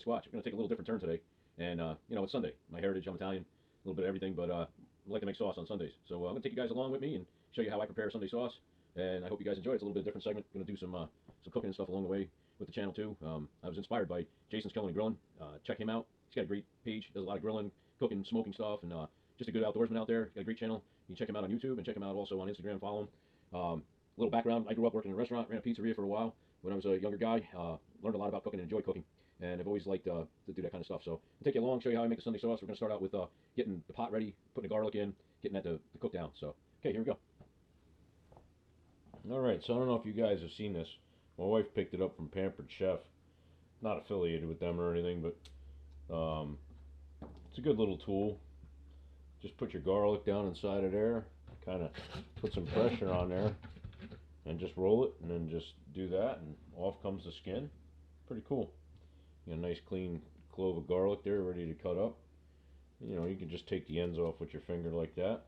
with Squatch. We're going to take a little different turn today. And, you know, it's Sunday. My heritage, I'm Italian, a little bit of everything, but I like to make sauce on Sundays. So I'm going to take you guys along with me and show you how I prepare Sunday sauce. And I hope you guys enjoy it. It's a little bit different segment. Going to do some cooking and stuff along the way with the channel, too. I was inspired by Jason's Killing and Grilling. Check him out. He's got a great page. Does a lot of grilling, cooking, smoking stuff, and just a good outdoorsman out there. Got a great channel. You can check him out on YouTube and check him out also on Instagram. Follow him. Little background, I grew up working in a restaurant, ran a pizzeria for a while when I was a younger guy. Learned a lot about cooking and enjoyed cooking. And I've always liked to do that kind of stuff. So I'll take you along, show you how I make the Sunday sauce. We're going to start out with getting the pot ready, putting the garlic in, getting that to cook down. So, okay, here we go. Alright, so I don't know if you guys have seen this. My wife picked it up from Pampered Chef. Not affiliated with them or anything, but it's a good little tool. Just put your garlic down inside of there, kind of put some pressure on there, and just roll it, and then just do that, and off comes the skin. Pretty cool. You know, nice clean clove of garlic there, ready to cut up. You know, you can just take the ends off with your finger like that.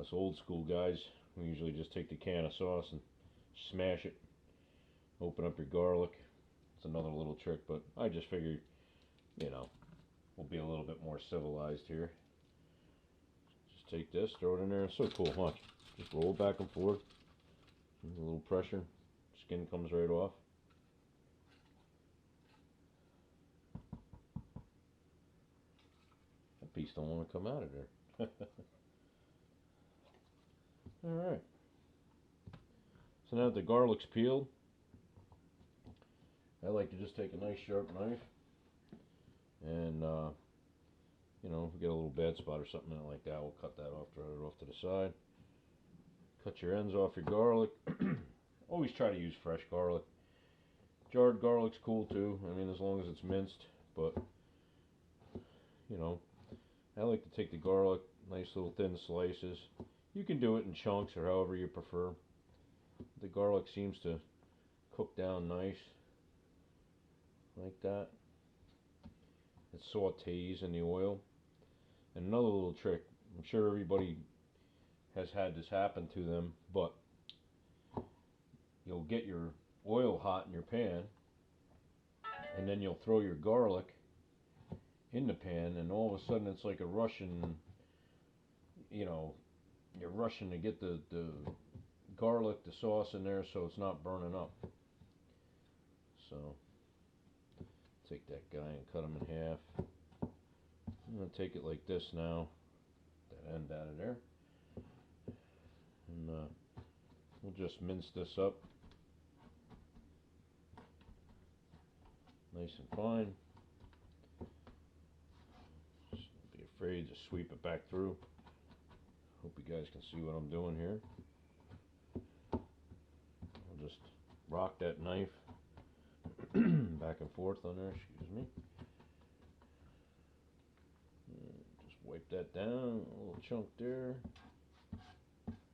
Us old school guys, we usually just take the can of sauce and smash it. Open up your garlic. It's another little trick, but I just figured, you know, we'll be a little bit more civilized here. Just take this, throw it in there. It's so cool, watch. Just roll it back and forth. A little pressure, skin comes right off. That piece don't want to come out of there. Alright. So now that the garlic's peeled, I like to just take a nice sharp knife and, you know, if we get a little bad spot or something like that, we'll cut that off, throw it off to the side. Cut your ends off your garlic. Always try to use fresh garlic. Jarred garlic's cool too, I mean, as long as it's minced, but, you know, I like to take the garlic, nice little thin slices. You can do it in chunks or however you prefer. The garlic seems to cook down nice, like that. It sautés in the oil. And another little trick, I'm sure everybody has had this happen to them, but you'll get your oil hot in your pan, and then you'll throw your garlic in the pan, and all of a sudden it's like a Russian, you know, you're rushing to get the garlic, the sauce in there so it's not burning up. So take that guy and cut him in half. I'm going to take it like this now, that end out of there, and we'll just mince this up nice and fine. Just don't be afraid to sweep it back through. Hope you guys can see what I'm doing here. I'll just rock that knife back and forth on there, excuse me. Just wipe that down, a little chunk there.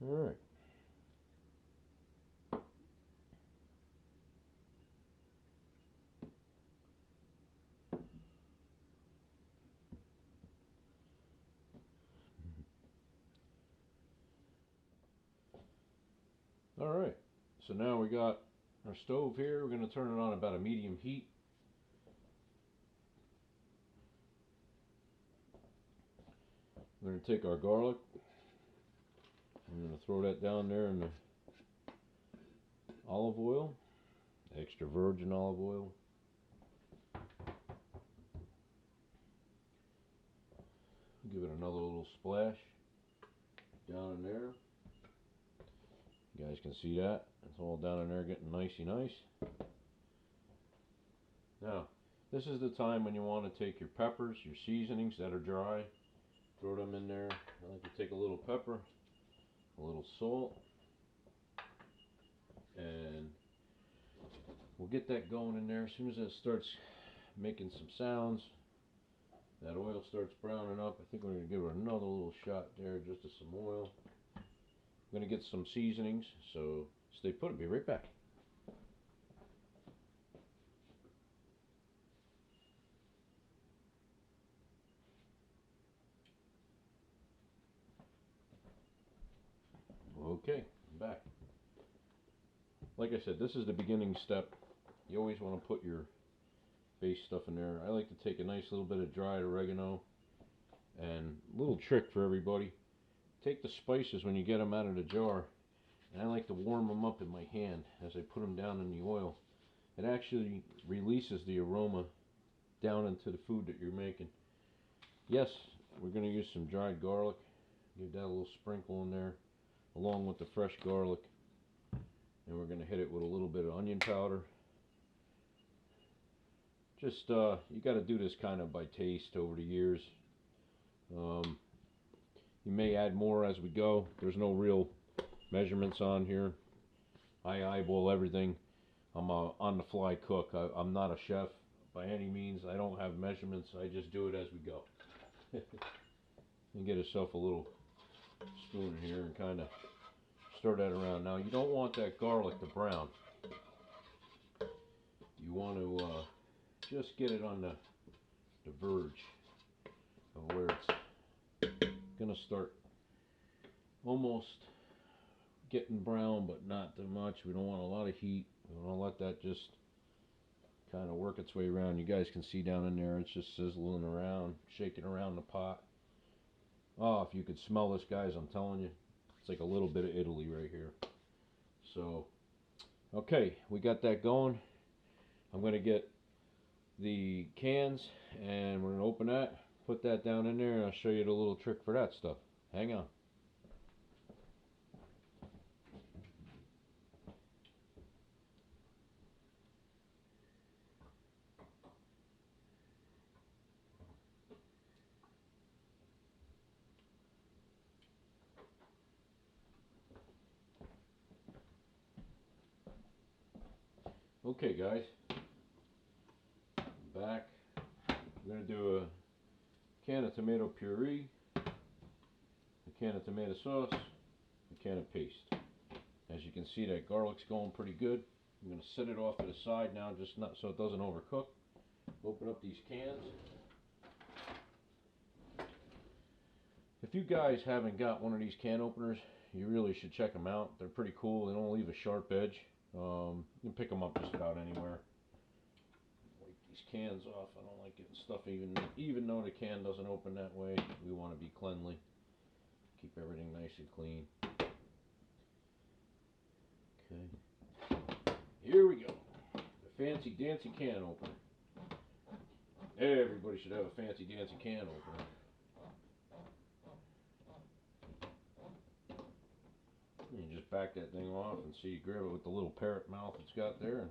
Alright. Alright, so now we got our stove here. We're going to turn it on about a medium heat. We're going to take our garlic. I'm going to throw that down there in the olive oil, extra virgin olive oil. Give it another little splash down in there. You guys can see that. It's all down in there getting nicey nice. Now, this is the time when you want to take your peppers, your seasonings that are dry, throw them in there. I like to take a little pepper, a little salt, and we'll get that going in there. As soon as it starts making some sounds, that oil starts browning up. I think we're going to give it another little shot there, just of some oil. I'm going to get some seasonings, so stay put. I'll be right back. Okay, I'm back. like I said, this is the beginning step. You always want to put your base stuff in there. I like to take a nice little bit of dried oregano, and a little trick for everybody. Take the spices when you get them out of the jar, and I like to warm them up in my hand as I put them down in the oil. It actually releases the aroma down into the food that you're making. Yes, we're going to use some dried garlic. Give that a little sprinkle in there along with the fresh garlic. And we're going to hit it with a little bit of onion powder. Just, you got to do this kind of by taste over the years. You may add more as we go. There's no real measurements on here. I eyeball everything. I'm a on-the-fly cook. I'm not a chef by any means. I don't have measurements. I just do it as we go. And get yourself a little spoon here and kind of stir that around. Now you don't want that garlic to brown. You want to just get it on the verge of where it's gonna start almost getting brown, but not too much. We don't want a lot of heat. We want to let that just kind of work its way around. You guys can see down in there, it's just sizzling around, shaking around the pot. Oh, if you could smell this, guys, I'm telling you, it's like a little bit of Italy right here. So, okay, we got that going. I'm going to get the cans, and we're going to open that, put that down in there, and I'll show you the little trick for that stuff. Hang on. Okay, guys, I'm back. We're going to do a can of tomato puree, a can of tomato sauce, a can of paste. As you can see, that garlic's going pretty good. I'm going to set it off to the side now, just not so it doesn't overcook. Open up these cans. If you guys haven't got one of these can openers, you really should check them out. They're pretty cool. They don't leave a sharp edge. You can pick them up just about anywhere. Wipe these cans off. I don't like getting stuff even though the can doesn't open that way. We want to be cleanly. Keep everything nice and clean. Okay. Here we go. The fancy dancy can opener. Everybody should have a fancy dancy can opener. You just back that thing off and see, you grab it with the little parrot mouth it's got there and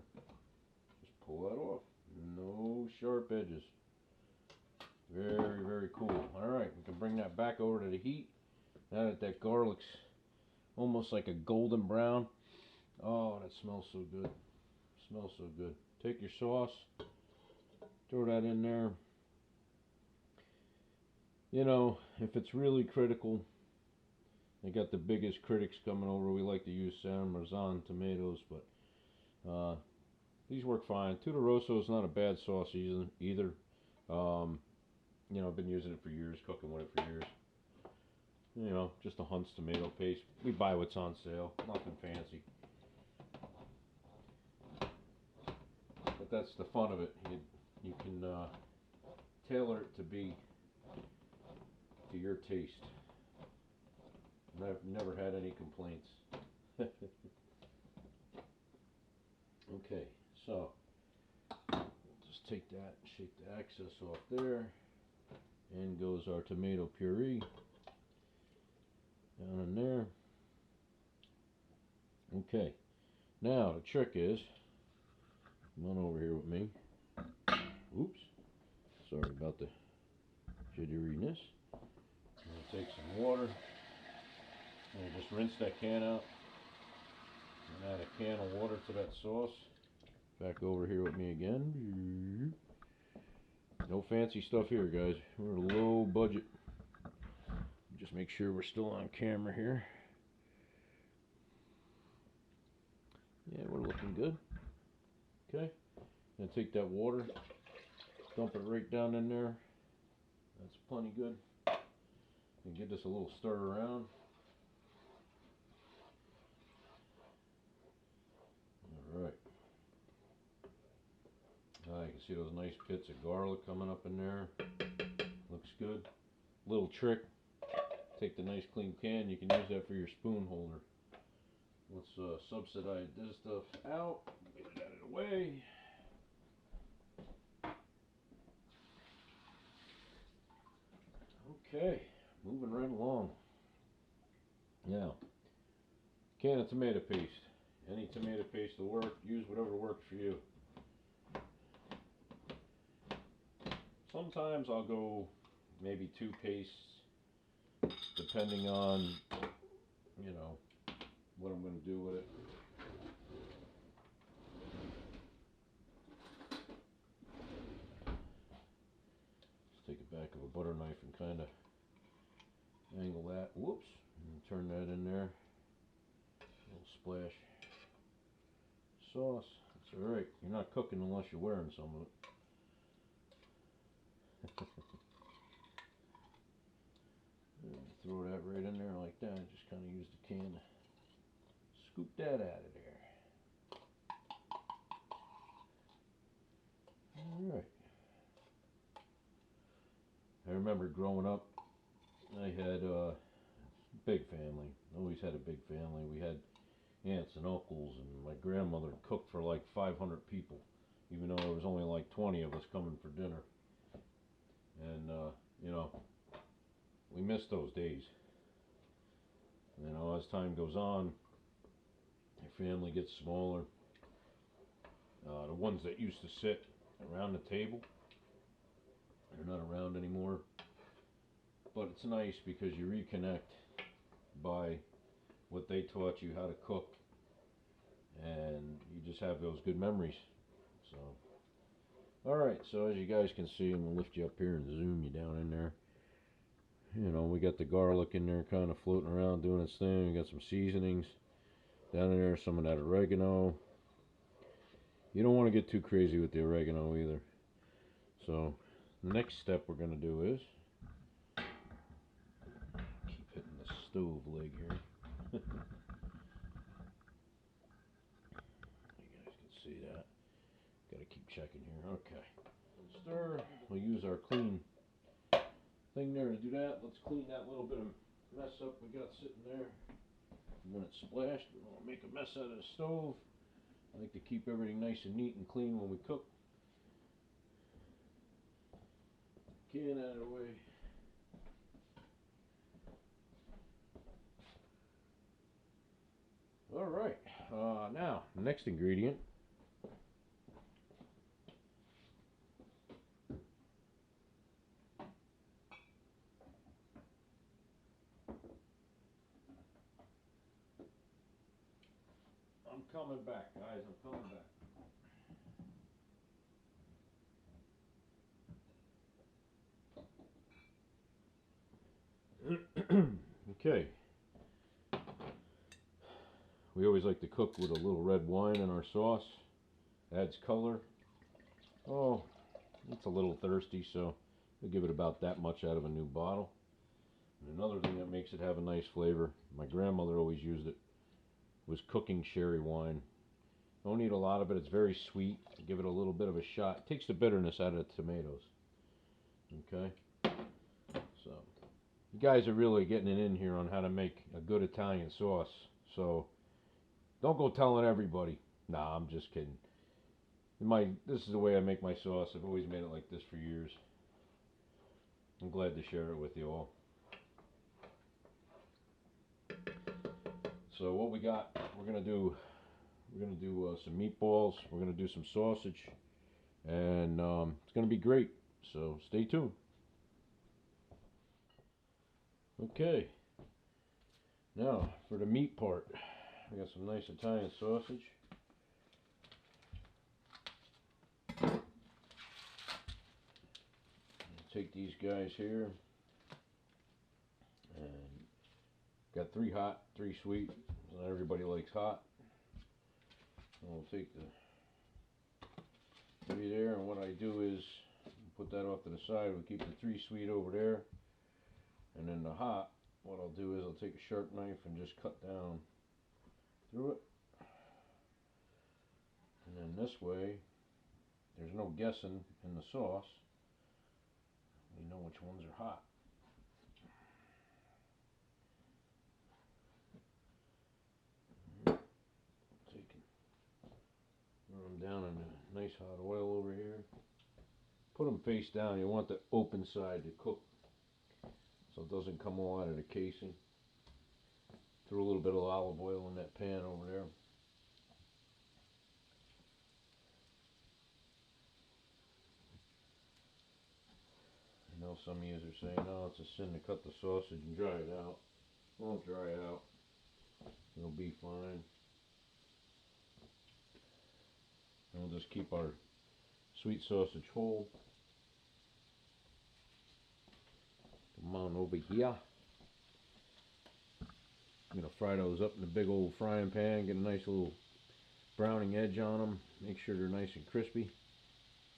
just pull that off. No sharp edges. Very, very cool. Alright, we can bring that back over to the heat. Now that that garlic's almost like a golden brown. Oh, that smells so good. Smells so good. Take your sauce, throw that in there. You know, if it's really critical, they got the biggest critics coming over. We like to use San Marzano tomatoes, but these work fine. Tutta Rosso is not a bad sauce either. You know, I've been using it for years, cooking with it for years. You know, just a Hunt's tomato paste. We buy what's on sale. Nothing fancy. But that's the fun of it. You can tailor it to be to your taste. And I've never had any complaints. Okay, so just take that, shake the excess off there. In goes our tomato puree. Down in there. Okay, now the trick is, come on over here with me. Oops, sorry about the jitteriness. I'm going to take some water. And just rinse that can out and add a can of water to that sauce. Back over here with me again. No fancy stuff here, guys. We're low budget. Just make sure we're still on camera here. Yeah, we're looking good. Okay. Gonna take that water, dump it right down in there. That's plenty good. And give this a little stir around. see those nice bits of garlic coming up in there. Looks good. Little trick. Take the nice clean can. You can use that for your spoon holder. Let's subsidize this stuff out. Get it out of the way. Okay, moving right along. Now, can of tomato paste. Any tomato paste will work. Use whatever works for you. Sometimes I'll go maybe 2 pastes, depending on, you know, what I'm going to do with it. Let's take it back of a butter knife and kind of angle that. Whoops. And turn that in there. A little splash. Sauce. That's alright. You're not cooking unless you're wearing some of it. Throw that right in there like that. Just kind of use the can to scoop that out of there. Alright. I remember growing up, I had a big family. Always had a big family. We had aunts and uncles, and my grandmother cooked for like 500 people, even though there was only like 20 of us coming for dinner. And, you know, we miss those days. You know, as time goes on, your family gets smaller. The ones that used to sit around the table, they're not around anymore. But it's nice because you reconnect by what they taught you how to cook, and you just have those good memories. So, alright, so as you guys can see, I'm going to lift you up here and zoom you down in there. You know, we got the garlic in there kind of floating around doing its thing. We got some seasonings down in there, some of that oregano. You don't want to get too crazy with the oregano either. So, the next step we're going to do is keep hitting the stove leg here. You guys can see that. Got to keep checking here. Okay. Stir. We'll use our clean thing there to do that. Let's clean that little bit of mess up we got sitting there. When it's splashed, we don't want to make a mess out of the stove. I like to keep everything nice and neat and clean when we cook. Can out of the way. Alright, now, next ingredient. I'm coming back, guys, I'm coming back. Okay. We always like to cook with a little red wine in our sauce. Adds color. Oh, it's a little thirsty, so we'll give it about that much out of a new bottle. And another thing that makes it have a nice flavor, my grandmother always used it, was cooking sherry wine. Don't need a lot of it. It's very sweet. Give it a little bit of a shot. It takes the bitterness out of the tomatoes. Okay? So, you guys are really getting it in here on how to make a good Italian sauce. So, don't go telling everybody. Nah, I'm just kidding. This is the way I make my sauce. I've always made it like this for years. I'm glad to share it with you all. So what we got, we're gonna do some meatballs. We're gonna do some sausage, and it's gonna be great. So stay tuned. Okay. Now for the meat part, we got some nice Italian sausage. Take these guys here, and got 3 hot, 3 sweet. Not everybody likes hot. And we'll take the 3 there, and what I do is put that off to the side. We'll keep the 3 sweet over there, and then the hot, what I'll do is I'll take a sharp knife and just cut down through it, and then this way there's no guessing in the sauce. We know which ones are hot. Run them down in a nice hot oil over here. Put them face down. You want the open side to cook so it doesn't come all out of the casing. Throw a little bit of olive oil in that pan over there. I know some of you are saying, oh, it's a sin to cut the sausage and dry it out. It won't dry out. It'll be fine. And we'll just keep our sweet sausage whole. Come on over here. I'm going to fry those up in a big old frying pan, get a nice little browning edge on them. Make sure they're nice and crispy.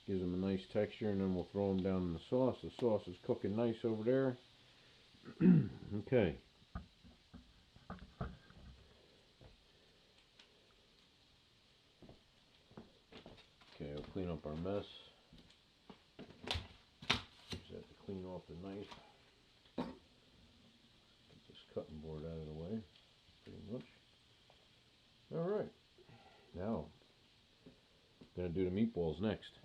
Gives them a nice texture, and then we'll throw them down in the sauce. The sauce is cooking nice over there. Okay. Okay, we'll clean up our mess. Just have to clean off the knife. Get this cutting board out of the way, pretty much. Alright. Now, I'm going to do the meatballs next.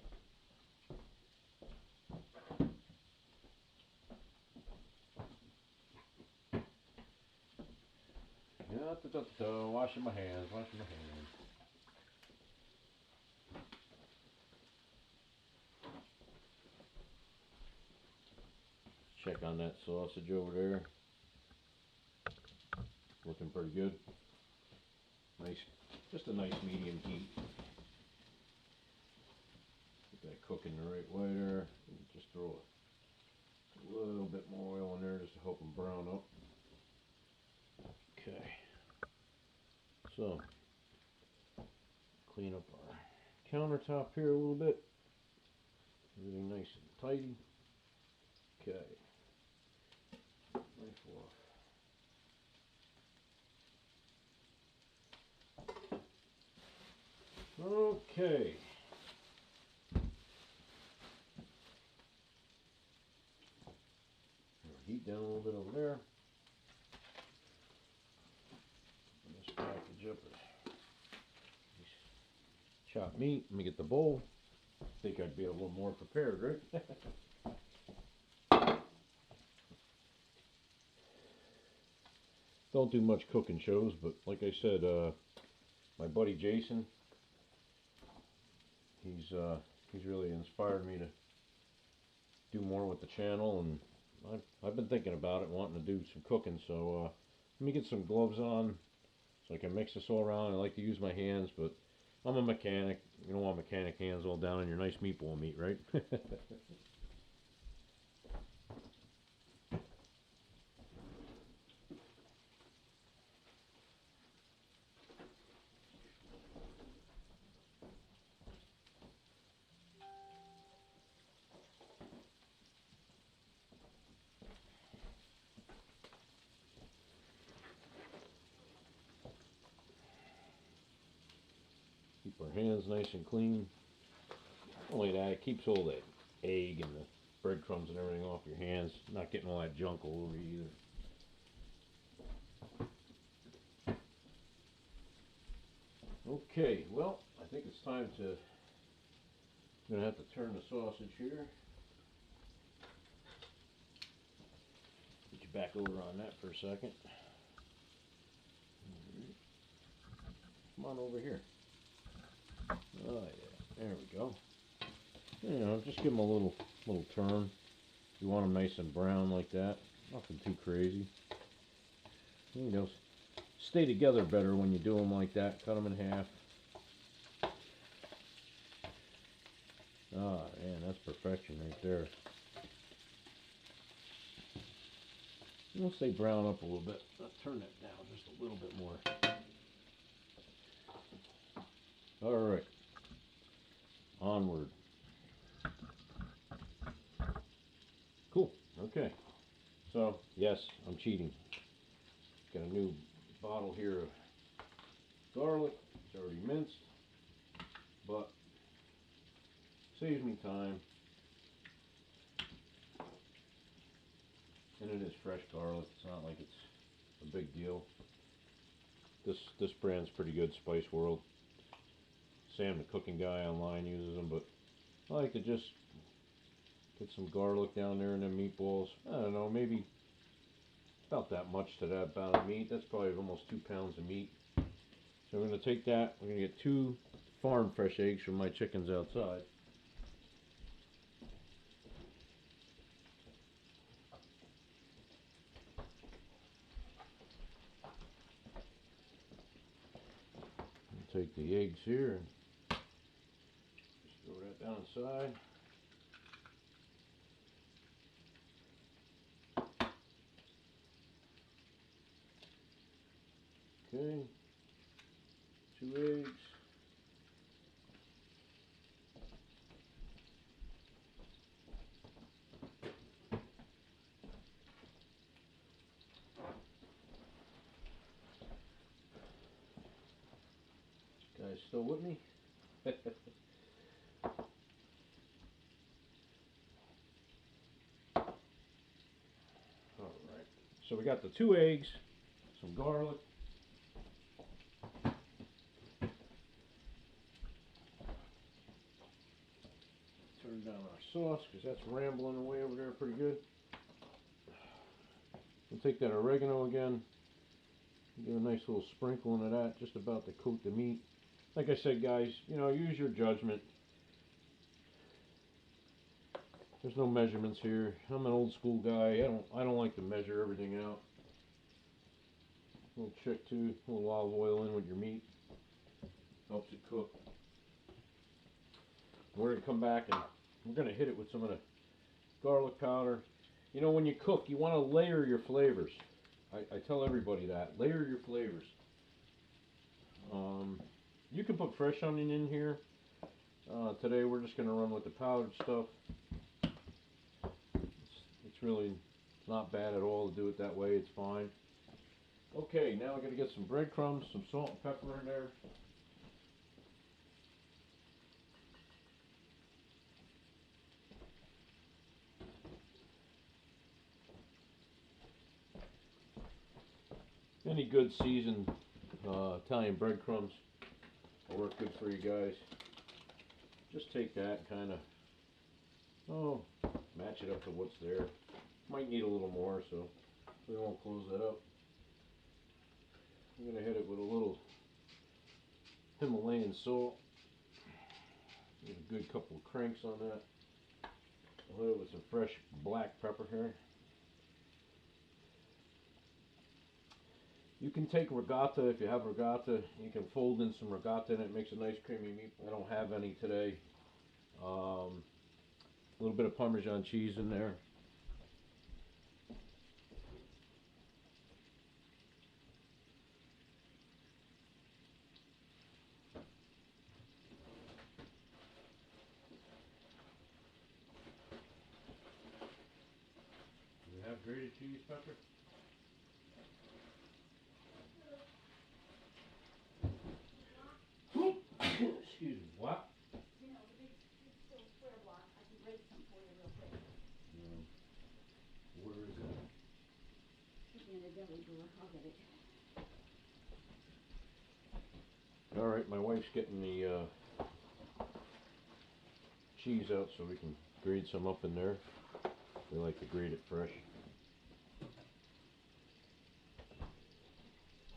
Washing my hands, washing my hands. Check on that sausage over there. Looking pretty good. Nice, just a nice medium heat. Get that cooking the right way there. Just throw a little bit more oil in there just to help them brown up. Okay. So, clean up our countertop here a little bit. Everything nice and tidy. Okay. Knife off. Okay. Heat down a little bit over there. Just package up chopped meat. Let me get the bowl. I think I'd be a little more prepared, right? Don't do much cooking shows, but like I said, my buddy Jason, he's really inspired me to do more with the channel, and I've been thinking about it, wanting to do some cooking. So let me get some gloves on so I can mix this all around. I like to use my hands, but I'm a mechanic. You don't want mechanic hands all down in your nice meatball meat, right? Keep our hands nice and clean. Not only that, it keeps all that egg and the breadcrumbs and everything off your hands. Not getting all that junk all over you either. Okay, well, I think it's time to, I'm going to have to turn the sausage here. Get you back over on that for a second. Come on over here. Oh yeah, there we go. You know, just give them a little turn. You want them nice and brown like that. Nothing too crazy. You know, stay together better when you do them like that. Cut them in half. Ah, man, that's perfection right there. Once they brown up a little bit, I'll turn that down just a little bit more. Alright. Onward. Cool. Okay. So, yes, I'm cheating. Got a new bottle here of garlic. It's already minced. But Saves me time. And it is fresh garlic. It's not like it's a big deal. This brand's pretty good, Spice World. Sam, the cooking guy online, uses them, but I like to just get some garlic down there in the meatballs. I don't know, maybe about that much to that pound of meat. That's probably almost 2 pounds of meat. So we're going to take that. We're going to get 2 farm fresh eggs from my chickens outside. Take the eggs here and just throw that down inside. Okay, 2 eggs. Guys, still with me? Alright, so we got the 2 eggs, some garlic. Turn down our sauce because that's rambling away over there pretty good. We'll take that oregano again. Do a nice little sprinkling of that, just about to coat the meat. Like I said, guys, you know, use your judgment. There's no measurements here. I'm an old school guy. I don't like to measure everything out. A little trick too, a little olive oil in with your meat. Helps it cook. We're gonna come back and we're gonna hit it with some of the garlic powder. You know, when you cook, you want to layer your flavors. I tell everybody that. Layer your flavors. You can put fresh onion in here. Today we're just going to run with the powdered stuff. It's really not bad at all to do it that way. It's fine. Okay, now we're going to get some breadcrumbs, some salt and pepper in there. Any good seasoned Italian breadcrumbs will work good for you guys. Just take that and kind of, match it up to what's there. Might need a little more, so we won't close that up. I'm going to hit it with a little Himalayan salt. Get a good couple of cranks on that. I'll hit it with some fresh black pepper here. You can take regatta if you have regatta. You can fold in some regatta and it makes a nice creamy meat. I don't have any today. A little bit of Parmesan cheese in there. Do you have grated cheese, Pepper? Excuse me, what? You know, the big still square block. I can grate some for you real quick. Where is it? Should be in the deli drawer. I'll get it. Alright, my wife's getting the cheese out so we can grate some up in there. We like to grate it fresh.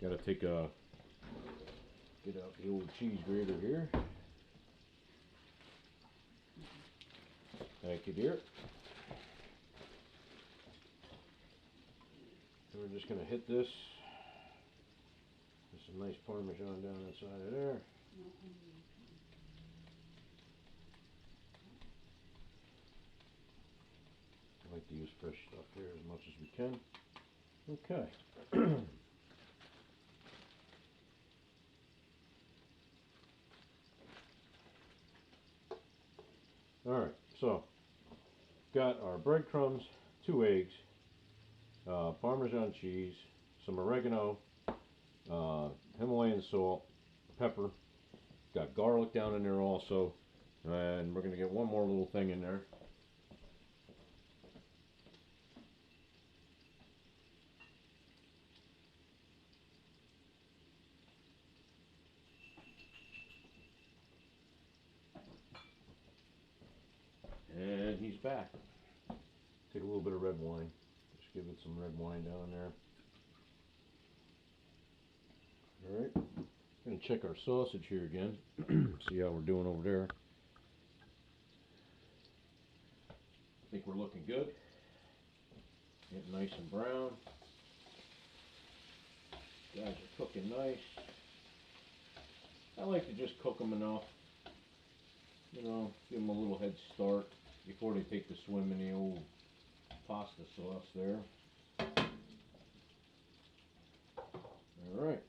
Gotta take a get out the old cheese grater here. Thank you, dear. And we're just going to hit this with some nice Parmesan down inside of there. I like to use fresh stuff here as much as we can. Okay. Alright, so got our breadcrumbs, 2 eggs, Parmesan cheese, some oregano, Himalayan salt, pepper, got garlic down in there also, And we're going to get one more little thing in there. And he's back. Take a little bit of red wine. Just give it some red wine down there. Alright. Going to check our sausage here again. See how we're doing over there. I think we're looking good. Getting nice and brown. Guys are cooking nice. I like to just cook them enough. You know, give them a little head start before they take the swim in the old pasta sauce there. Alright.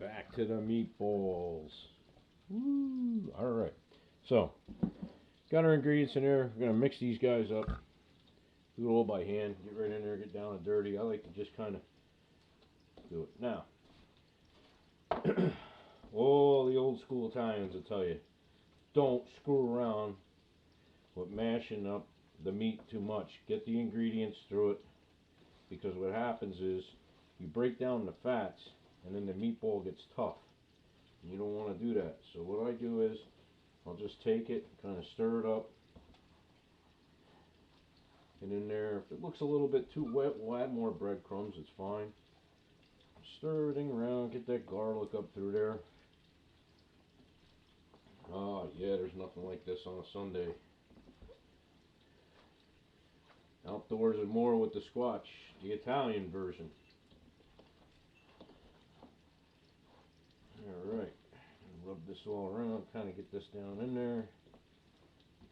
Back to the meatballs. Woo! Alright. So, got our ingredients in there. We're going to mix these guys up. Do it all by hand. Get right in there, get down and dirty. I like to just kind of do it. Now, all the old school Italians will tell you, don't screw around with mashing up the meat too much. Get the ingredients through it, because what happens is you break down the fats and then the meatball gets tough. You don't want to do that. So what I do is I'll just take it, kind of stir it up. And in there, if it looks a little bit too wet, we'll add more breadcrumbs, it's fine. Stir everything around, get that garlic up through there. Oh yeah, there's nothing like this on a Sunday. Outdoors and more with the Squatch, the Italian version. Alright, rub this all around, kind of get this down in there.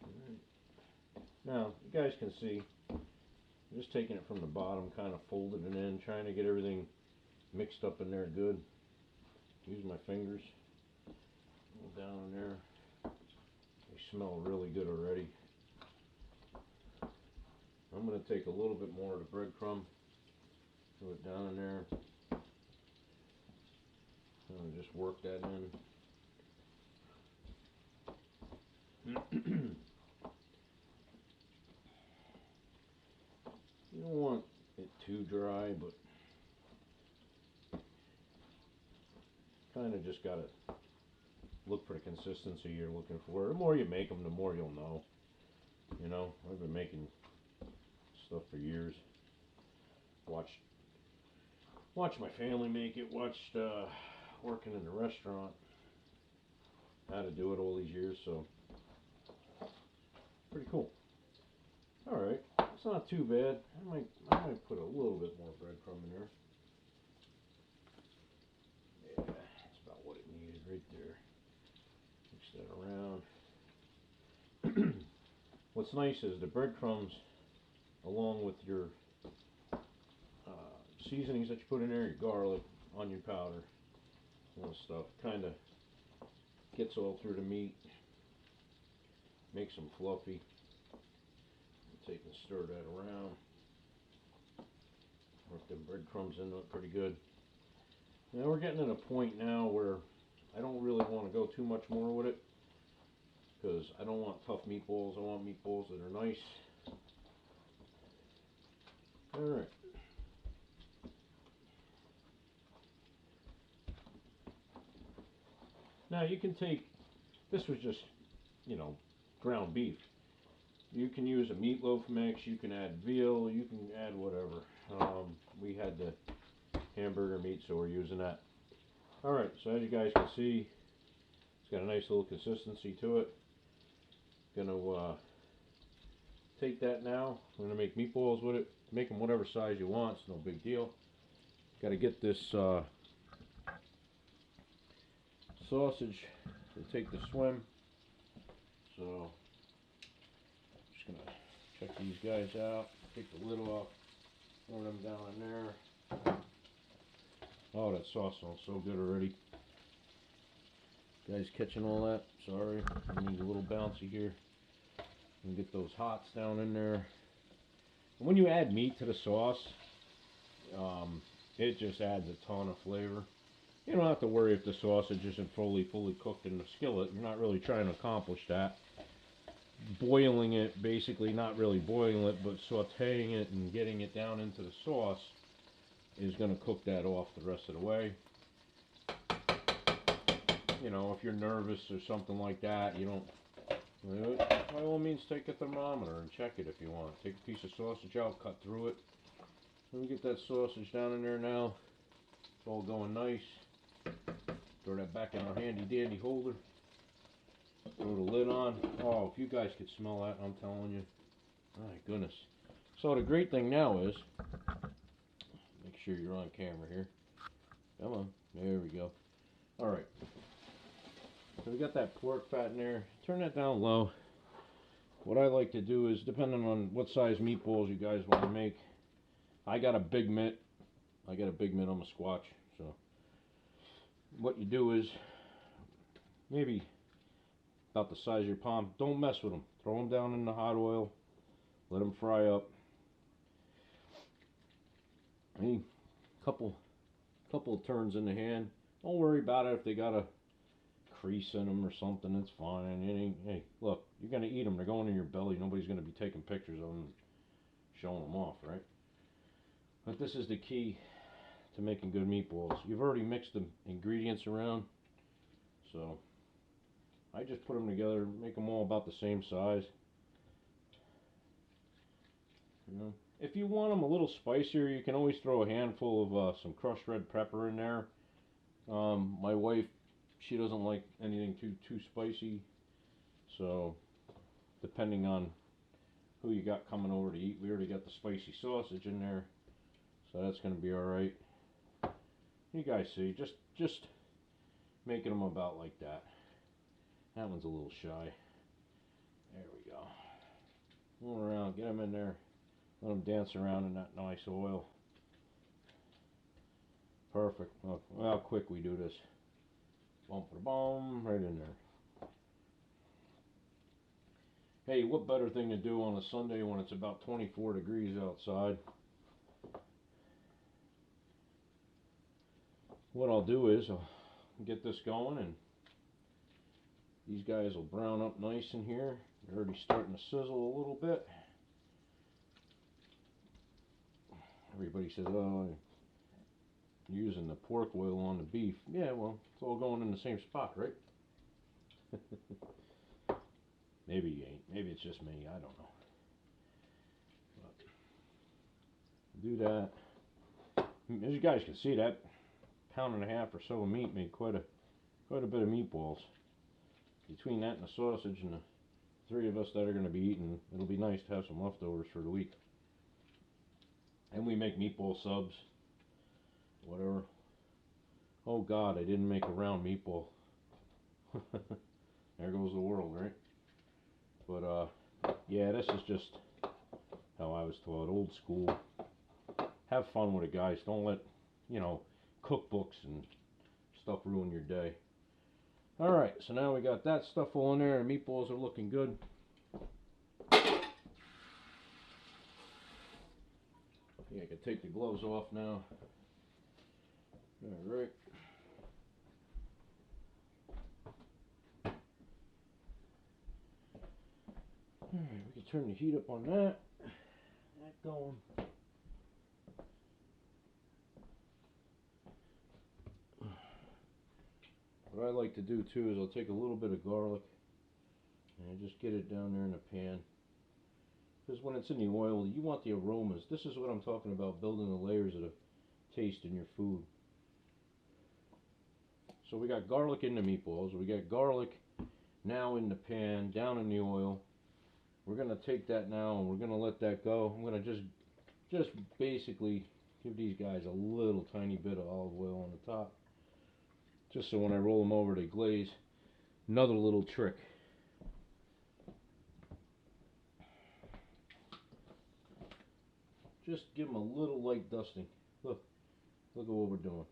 Right. Now, you guys can see, I'm just taking it from the bottom, kind of folding it in, trying to get everything mixed up in there good. Use my fingers. Go down in there. They smell really good already. I'm going to take a little bit more of the breadcrumb, throw it down in there, and just work that in. You don't want it too dry, but kind of just got to look for the consistency you're looking for. The more you make them, the more you'll know. You know, I've been making stuff for years. Watched my family make it. Watched working in the restaurant how to do it all these years. So pretty cool. All right, it's not too bad. I might put a little bit more breadcrumb in there. Yeah, that's about what it needed right there. Mix that around. What's nice is the breadcrumbs, along with your seasonings that you put in there, your garlic, onion powder, all this stuff, kind of gets all through the meat, makes them fluffy. Take and stir that around. Work them breadcrumbs into it pretty good. Now we're getting to a point now where I don't really want to go too much more with it, because I don't want tough meatballs. I want meatballs that are nice. Alright. Now you can take, this was just, you know, ground beef. You can use a meatloaf mix, you can add veal, you can add whatever. We had the hamburger meat, so we're using that. Alright, so as you guys can see, it's got a nice little consistency to it. Gonna take that now. I'm gonna make meatballs with it. Make them whatever size you want, it's no big deal. Gotta get this sausage to take the swim. So, just gonna check these guys out. Take the lid off. Throw them down in there. Oh, that sauce smells so good already. Guys catching all that? Sorry, I need a little bouncy here. And get those hots down in there. And when you add meat to the sauce, it just adds a ton of flavor. You don't have to worry if the sausage isn't fully cooked in the skillet. You're not really trying to accomplish that. Boiling it, basically not really boiling it, but sauteing it and getting it down into the sauce is going to cook that off the rest of the way. You know, if you're nervous or something like that, you don't, by all means take a thermometer and check it if you want. Take a piece of sausage out, cut through it. Let me get that sausage down in there now. It's all going nice. Throw that back in our handy dandy holder. Throw the lid on. Oh, if you guys could smell that, I'm telling you. My goodness. So the great thing now is, make sure you're on camera here. Come on. There we go. Alright. So we got that pork fat in there. Turn that down low. What I like to do is, depending on what size meatballs you guys want to make, I got a big mitt. I'm a Squatch. So what you do is, maybe about the size of your palm. Don't mess with them. Throw them down in the hot oil. Let them fry up. Any couple of turns in the hand. Don't worry about it if they got a crease in them or something. It's fine. It ain't, hey, look, you're gonna eat them. They're going in your belly. Nobody's gonna be taking pictures of them and showing them off, right? But this is the key to making good meatballs. You've already mixed the ingredients around, so I just put them together, make them all about the same size. You know, if you want them a little spicier, you can always throw a handful of some crushed red pepper in there. My wife, she doesn't like anything too spicy, so depending on who you got coming over to eat, we already got the spicy sausage in there, so that's going to be all right. You guys see, just making them about like that. That one's a little shy. There we go. Going around, get them in there. Let them dance around in that nice oil. Perfect. Look how quick we do this. Bump the bomb right in there. Hey, what better thing to do on a Sunday when it's about 24 degrees outside? What I'll do is I'll get this going, and these guys will brown up nice in here. They're already starting to sizzle a little bit. Everybody says, oh, you're using the pork oil on the beef. Yeah, well, it's all going in the same spot, right? Maybe you ain't. Maybe it's just me. I don't know. But do that. As you guys can see, that pound and a half or so of meat made quite a bit of meatballs. Between that and the sausage and the three of us that are going to be eating, it'll be nice to have some leftovers for the week. And we make meatball subs, whatever. Oh God, I didn't make a round meatball. There goes the world, right? But yeah, this is just how I was taught, old school. Have fun with it, guys. Don't let, you know, cookbooks and stuff ruin your day. Alright, so now we got that stuff all in there, and meatballs are looking good. Yeah, I can take the gloves off now. Alright. Alright, we can turn the heat up on that. That going. What I like to do too is I'll take a little bit of garlic and I just get it down there in the pan. Because when it's in the oil, you want the aromas. This is what I'm talking about, building the layers of the taste in your food. So we got garlic in the meatballs. We got garlic now in the pan, down in the oil. We're going to take that now and we're going to let that go. I'm going to just basically give these guys a little tiny bit of olive oil on the top. Just so when I roll them over, they glaze. Another little trick. Just give them a little light dusting. Look at what we're doing.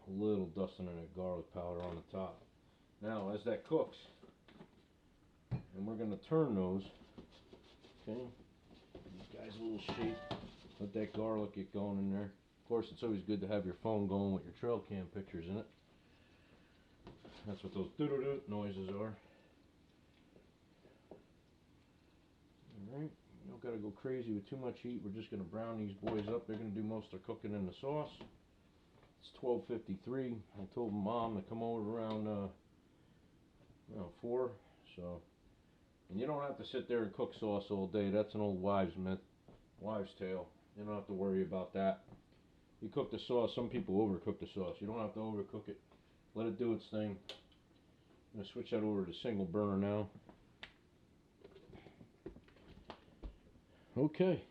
A little dusting of that garlic powder on the top. Now, as that cooks, and we're going to turn those, okay, these guys a little shake. Let that garlic get going in there. Of course, it's always good to have your phone going with your trail cam pictures in it. That's what those doo-doo-doo noises are. Alright, you don't gotta go crazy with too much heat. We're just gonna brown these boys up. They're gonna do most of the cooking in the sauce. It's 12:53. I told Mom to come over around 4. So, and you don't have to sit there and cook sauce all day. That's an old wives' tale. You don't have to worry about that. You cook the sauce. Some people overcook the sauce. You don't have to overcook it. Let it do its thing. I'm gonna switch that over to single burner now. Okay.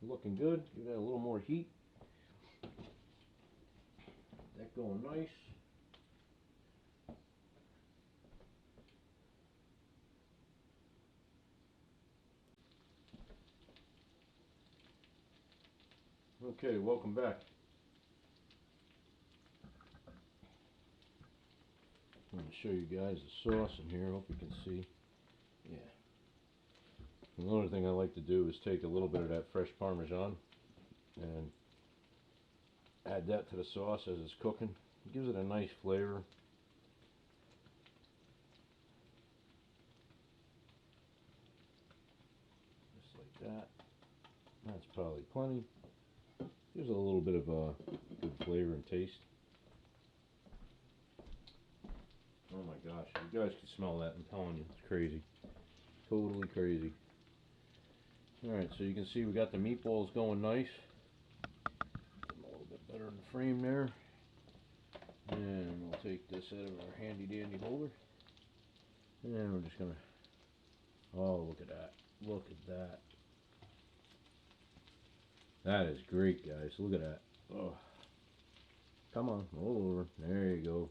Looking good. Give that a little more heat. That going nice. Okay, welcome back. I'm going to show you guys the sauce in here. Hope you can see. Yeah. Another thing I like to do is take a little bit of that fresh Parmesan and add that to the sauce as it's cooking. It gives it a nice flavor. Just like that. That's probably plenty. Gives it a little bit of a good flavor and taste. Oh my gosh, you guys can smell that. I'm telling you, it's crazy. Totally crazy. Alright, so you can see we got the meatballs going nice. Get them a little bit better in the frame there. And we'll take this out of our handy dandy holder. And we're just gonna, oh, look at that. Look at that. That is great, guys. Look at that. Oh. Come on, roll over. There you go.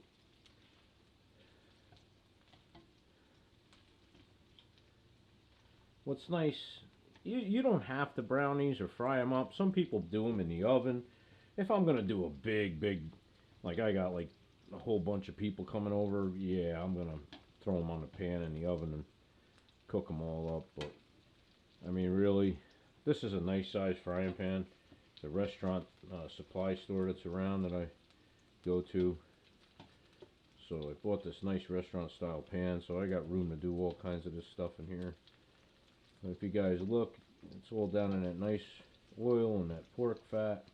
What's nice, you don't have to brown these or fry them up. Some people do them in the oven. If I'm going to do a big, like I got like a whole bunch of people coming over, yeah, I'm going to throw them on the pan in the oven and cook them all up. But, I mean, really, this is a nice size frying pan. It's a restaurant supply store that's around that I go to. So I bought this nice restaurant style pan, so I got room to do all kinds of this stuff in here. If you guys look, it's all down in that nice oil and that pork fat.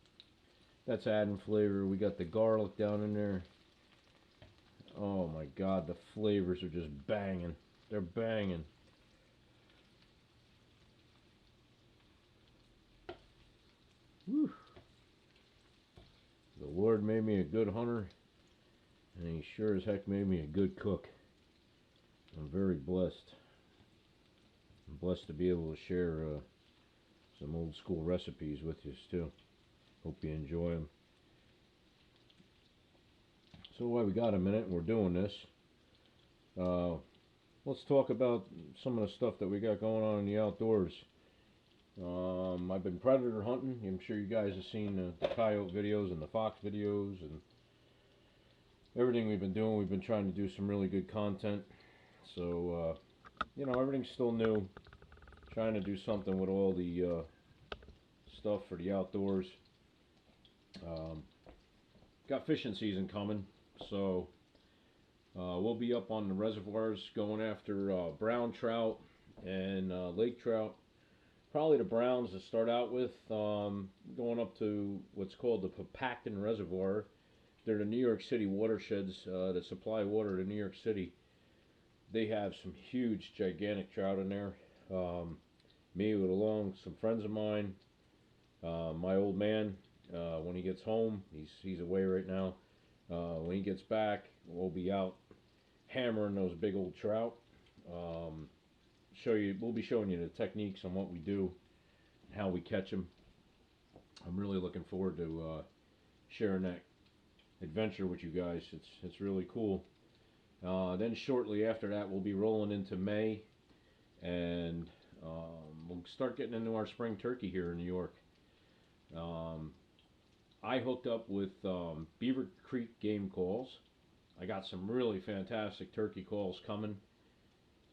That's adding flavor. We got the garlic down in there. Oh my God, the flavors are just banging. They're banging. Whew. The Lord made me a good hunter, and He sure as heck made me a good cook. I'm very blessed. I'm blessed to be able to share some old school recipes with you too. Hope you enjoy them. So while we got a minute and we're doing this, let's talk about some of the stuff that we got going on in the outdoors. I've been predator hunting. I'm sure you guys have seen the coyote videos and the fox videos and everything we've been doing. We've been trying to do some really good content. So, you know, everything's still new. Trying to do something with all the stuff for the outdoors. Got fishing season coming, so we'll be up on the reservoirs going after brown trout and lake trout. Probably the browns to start out with, going up to what's called the Papacton Reservoir. They're the New York City watersheds that supply water to New York City. They have some huge, gigantic trout in there. Me with along some friends of mine, my old man, when he gets home, he's away right now. When he gets back, we'll be out hammering those big old trout. We'll be showing you the techniques on what we do, how we catch them. I'm really looking forward to sharing that adventure with you guys. It's really cool. Then shortly after that, we'll be rolling into May, and we'll start getting into our spring turkey here in New York. I hooked up with Beaver Creek Game Calls. I got some really fantastic turkey calls coming.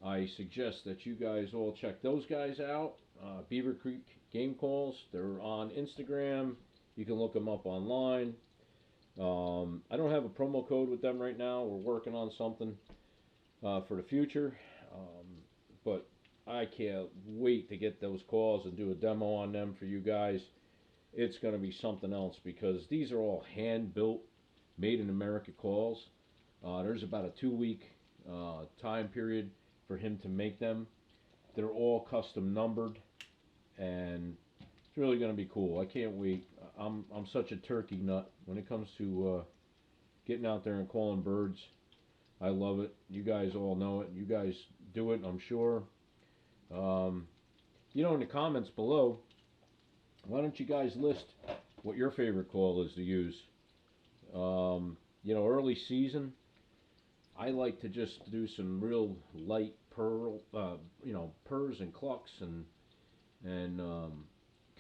I suggest that you guys all check those guys out. Beaver Creek Game Calls. They're on Instagram. You can look them up online. I don't have a promo code with them right now. We're working on something for the future. But I can't wait to get those calls and do a demo on them for you guys. It's going to be something else because these are all hand built, made in America calls. There's about a 2 week time period for him to make them. They're all custom numbered, and it's really going to be cool. I can't wait. I'm such a turkey nut when it comes to getting out there and calling birds. I love it. You guys all know it. You guys do it, I'm sure. In the comments below, why don't you guys list what your favorite call is to use? Early season, I like to just do some real light purrs and clucks and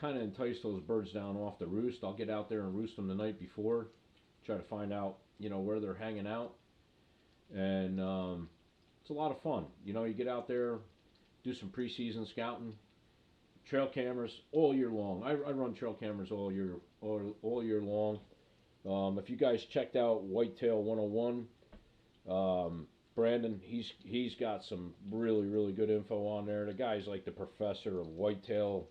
kind of entice those birds down off the roost. I'll get out there and roost them the night before, try to find out where they're hanging out, and it's a lot of fun. You get out there, do some preseason scouting, trail cameras all year long. I run trail cameras all year long. If you guys checked out Whitetail 101, Brandon, he's got some really good info on there. The guy's like the professor of whitetail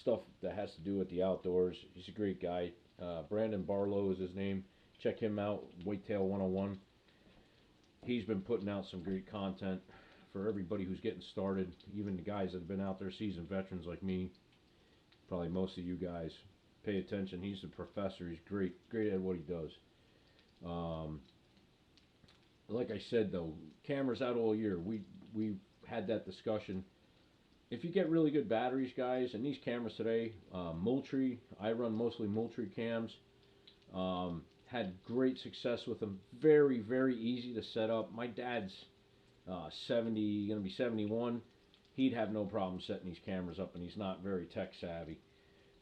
stuff that has to do with the outdoors. He's a great guy. Brandon Barlow is his name. Check him out, Whitetail 101. He's been putting out some great content for everybody who's getting started, even the guys that have been out there, seasoned veterans like me. Probably most of you guys pay attention. He's a professor. He's great at what he does. Like I said, though, cameras out all year. We had that discussion. If you get really good batteries, guys, and these cameras today, Moultrie, I run mostly Moultrie cams. Had great success with them. Very easy to set up. My dad's 70, gonna be 71. He'd have no problem setting these cameras up, and he's not very tech savvy.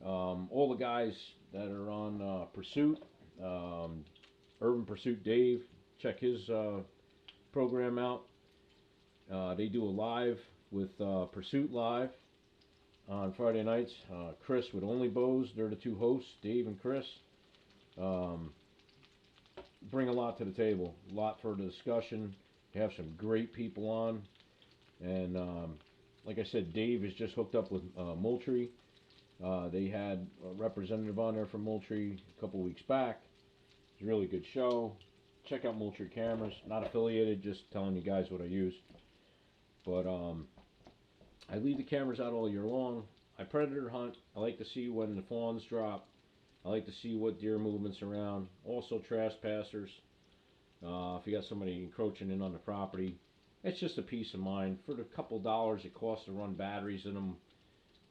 All the guys that are on Pursuit, Urban Pursuit Dave, check his program out. They do a live with Pursuit Live on Friday nights. Chris with Only Bows, they're the two hosts, Dave and Chris. Bring a lot to the table, a lot for the discussion. They have some great people on, and like I said, Dave is just hooked up with Moultrie. They had a representative on there from Moultrie a couple weeks back. It's a really good show. Check out Moultrie cameras. Not affiliated, just telling you guys what I use. But I leave the cameras out all year long. I predator hunt. I like to see when the fawns drop. I like to see what deer movements around. Also trespassers. If you got somebody encroaching in on the property, it's just a peace of mind. For the couple dollars it costs to run batteries in them,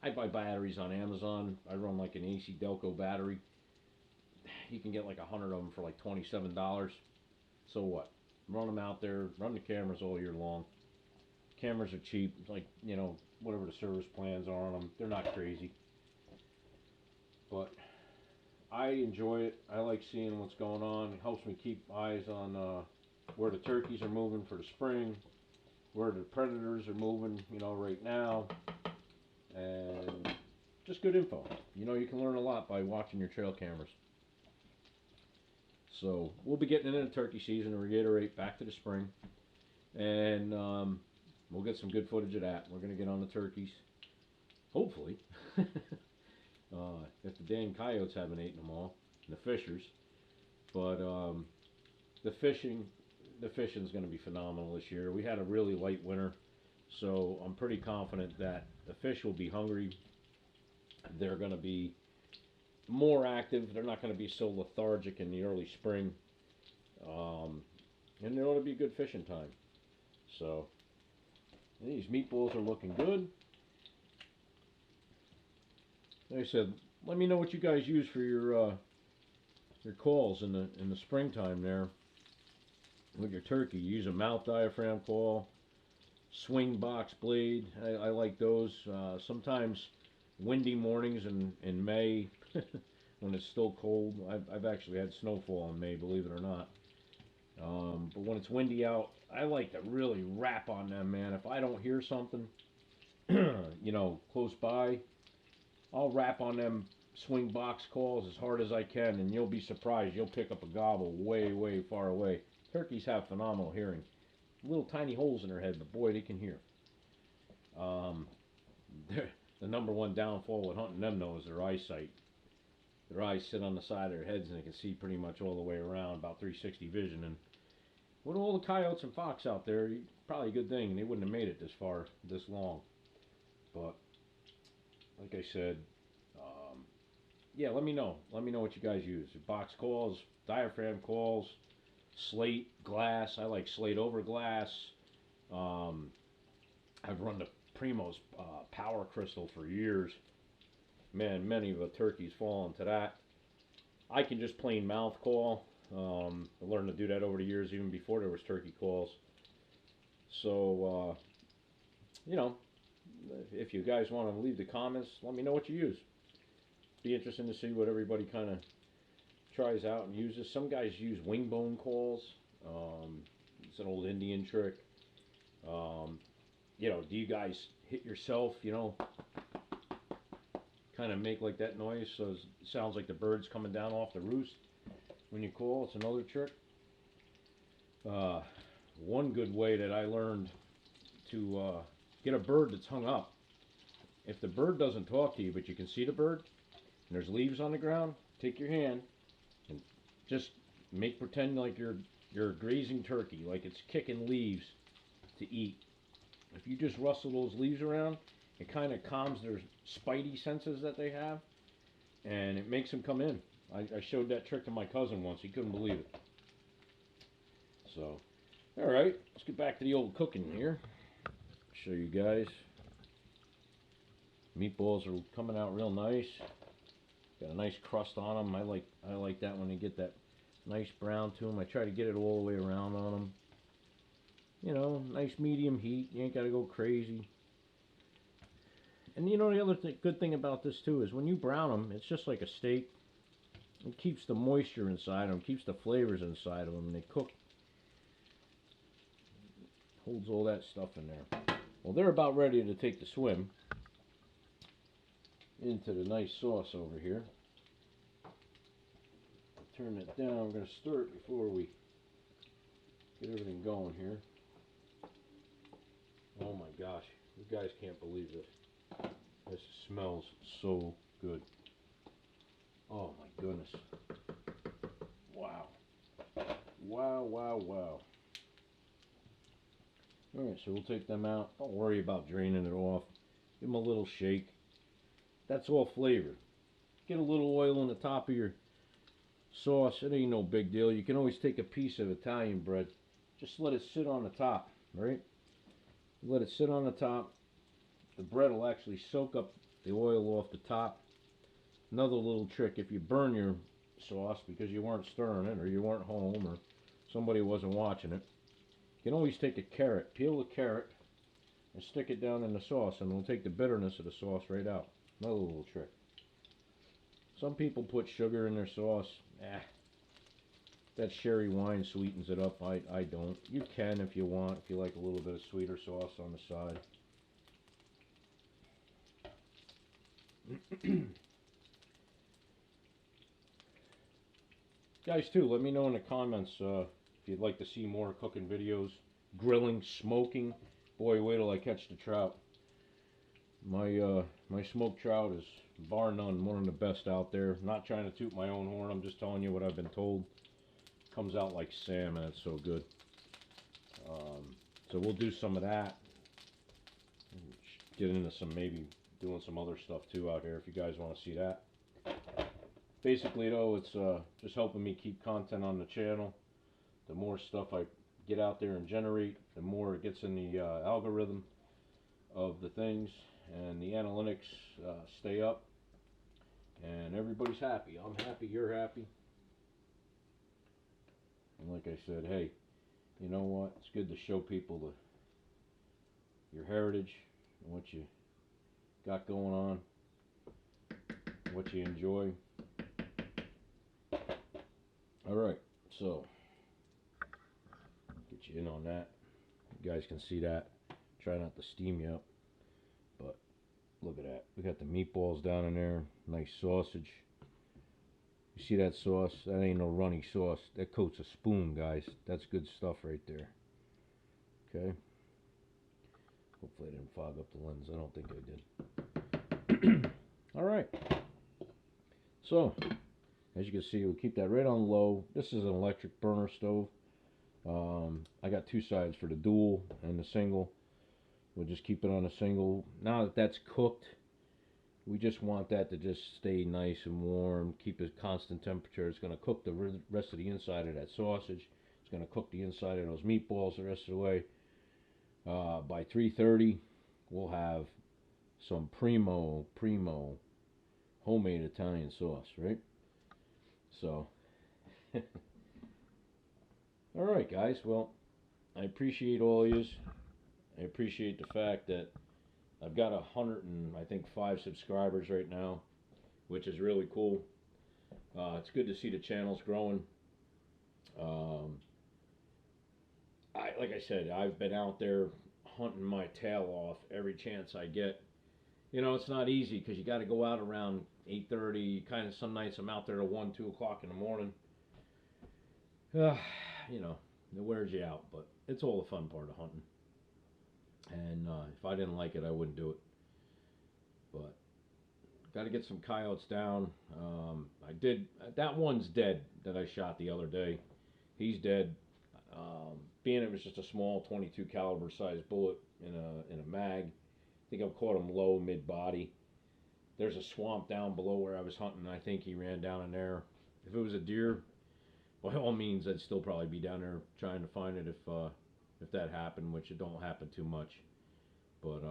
I buy batteries on Amazon. I run like an AC Delco battery. You can get like 100 of them for like $27. So what? Run them out there, run the cameras all year long. Cameras are cheap, like, whatever the service plans are on them. They're not crazy. But I enjoy it. I like seeing what's going on. It helps me keep eyes on where the turkeys are moving for the spring, where the predators are moving, right now. And just good info. You can learn a lot by watching your trail cameras. So we'll be getting into turkey season, to reiterate, back to the spring. And we'll get some good footage of that. We're going to get on the turkeys. Hopefully. If the dang coyotes haven't eaten them all. And the fishers. But the fishing's going to be phenomenal this year. We had a really light winter. So I'm pretty confident that the fish will be hungry. They're going to be more active. They're not going to be so lethargic in the early spring. And there ought to be a good fishing time. So these meatballs are looking good. Like I said, let me know what you guys use for your calls in the springtime there with your turkey. You use a mouth diaphragm call, swing box blade. I like those. Sometimes windy mornings in May when it's still cold. I've actually had snowfall in May, believe it or not. But when it's windy out, I like to really rap on them, man. If I don't hear something, you know, close by, I'll rap on them swing box calls as hard as I can, and you'll be surprised. You'll pick up a gobble way, way far away. Turkeys have phenomenal hearing. Little tiny holes in their head, but boy, they can hear. Um, the number one downfall with hunting them, though, is their eyesight. Their eyes sit on the side of their heads, and they can see pretty much all the way around, about 360 vision. And with all the coyotes and fox out there, probably a good thing they wouldn't have made it this far, this long. But like I said, yeah, let me know. Let me know what you guys use. Box calls, diaphragm calls, slate, glass. I like slate over glass. I've run the Primo's power crystal for years. Man, many of the turkeys fall into that. I can just plain mouth call. I learned to do that over the years, even before there was turkey calls. So, you know, if you guys want to leave the comments, let me know what you use. Be interesting to see what everybody kind of tries out and uses. Some guys use wing bone calls. It's an old Indian trick. You know, do you guys hit yourself, you know, kind of make like that noise so it sounds like the bird's coming down off the roost when you call? It's another trick. One good way that I learned to get a bird that's hung up. If the bird doesn't talk to you, but you can see the bird, and there's leaves on the ground, take your hand and just pretend like you're grazing turkey, like it's kicking leaves to eat. If you just rustle those leaves around, it kind of calms their spidey senses that they have, and it makes them come in. I showed that trick to my cousin once. He couldn't believe it. So, all right, let's get back to the old cooking here. Show you guys. Meatballs are coming out real nice. Got a nice crust on them. I like that when they get that nice brown to them. I try to get it all the way around on them. You know, nice medium heat. You ain't got to go crazy. And you know, the other good thing about this too is when you brown them, it's just like a steak. It keeps the moisture inside them, keeps the flavors inside of them, and they cook. Holds all that stuff in there. Well, they're about ready to take the swim into the nice sauce over here. Turn it down. We're going to stir it before we get everything going here. Oh my gosh, you guys can't believe this. This smells so good. Oh my goodness. Wow. Wow, wow, wow. Alright, so we'll take them out. Don't worry about draining it off. Give them a little shake. That's all flavor. Get a little oil on the top of your sauce. It ain't no big deal. You can always take a piece of Italian bread. Just let it sit on the top, right? Let it sit on the top. The bread will actually soak up the oil off the top. Another little trick, if you burn your sauce because you weren't stirring it, or you weren't home, or somebody wasn't watching it, you can always take a carrot, peel a carrot, and stick it down in the sauce, and it'll take the bitterness of the sauce right out. Another little trick. Some people put sugar in their sauce. That sherry wine sweetens it up. I don't. You can if you want, if you like a little bit of sweeter sauce on the side. Guys, too, let me know in the comments if you'd like to see more cooking videos, grilling, smoking. Boy, wait till I catch the trout. My smoked trout is bar none one of the best out there. Not trying to toot my own horn. I'm just telling you what I've been told. Comes out like salmon. It's so good. So we'll do some of that. Get into some, maybe doing some other stuff too out here if you guys want to see that. Basically though, it's just helping me keep content on the channel. The more stuff I get out there and generate, the more it gets in the algorithm of the things, and the analytics stay up, and everybody's happy. I'm happy, you're happy. And like I said, hey, you know what? It's good to show people your heritage and what you got going on, what you enjoy. Alright, so get you in on that. You guys can see that. Try not to steam you up. But Look at that. We got the meatballs down in there. Nice sausage. You see that sauce? That ain't no runny sauce. That coats a spoon, guys. That's good stuff right there. Okay. Hopefully I didn't fog up the lens. I don't think I did. All right. So, as you can see, we'll keep that right on low. This is an electric burner stove. I got two sides for the dual and the single. We'll just keep it on a single. Now that that's cooked, we just want that to just stay nice and warm, keep a constant temperature. It's going to cook the rest of the inside of that sausage. It's going to cook the inside of those meatballs the rest of the way. By 3:30, we'll have some primo homemade Italian sauce, right? So, all right, guys. Well, I appreciate all of yous. I appreciate the fact that I've got 105 subscribers right now, which is really cool. It's good to see the channel's growing. Like I said, I've been out there hunting my tail off every chance I get. You know, it's not easy because you got to go out around 8:30. Kind of some nights I'm out there at 1, 2 o'clock in the morning. You know, it wears you out, but it's all the fun part of hunting. And if I didn't like it, I wouldn't do it. But got to get some coyotes down. I did. That one's dead that I shot the other day. He's dead. Being it was just a small 22 caliber size bullet in a mag. I think I've caught him low, mid body. There's a swamp down below where I was hunting. I think he ran down in there. If it was a deer, by all means, I'd still probably be down there trying to find it if that happened, which it don't happen too much. But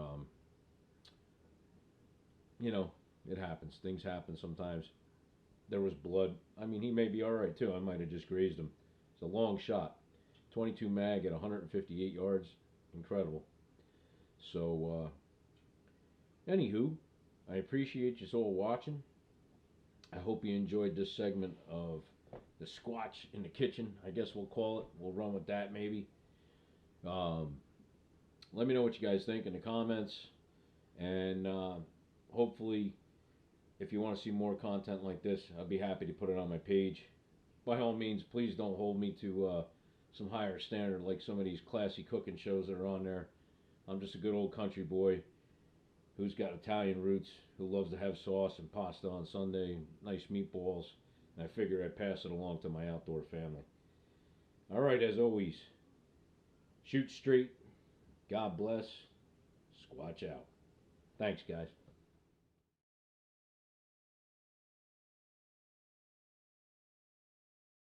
you know, it happens. Things happen sometimes. There was blood. I mean, he may be all right too. I might have just grazed him. It's a long shot. 22 mag at 158 yards. Incredible. So, anywho, I appreciate you all watching. I hope you enjoyed this segment of the Squatch in the kitchen, I guess we'll call it. We'll run with that maybe. Let me know what you guys think in the comments. And hopefully, if you want to see more content like this, I'll be happy to put it on my page. By all means, please don't hold me to some higher standard like some of these classy cooking shows that are on there. I'm just a good old country boy who's got Italian roots, who loves to have sauce and pasta on Sunday, nice meatballs, and I figure I pass it along to my outdoor family. All right, as always, shoot straight, God bless, Squatch out. Thanks, guys.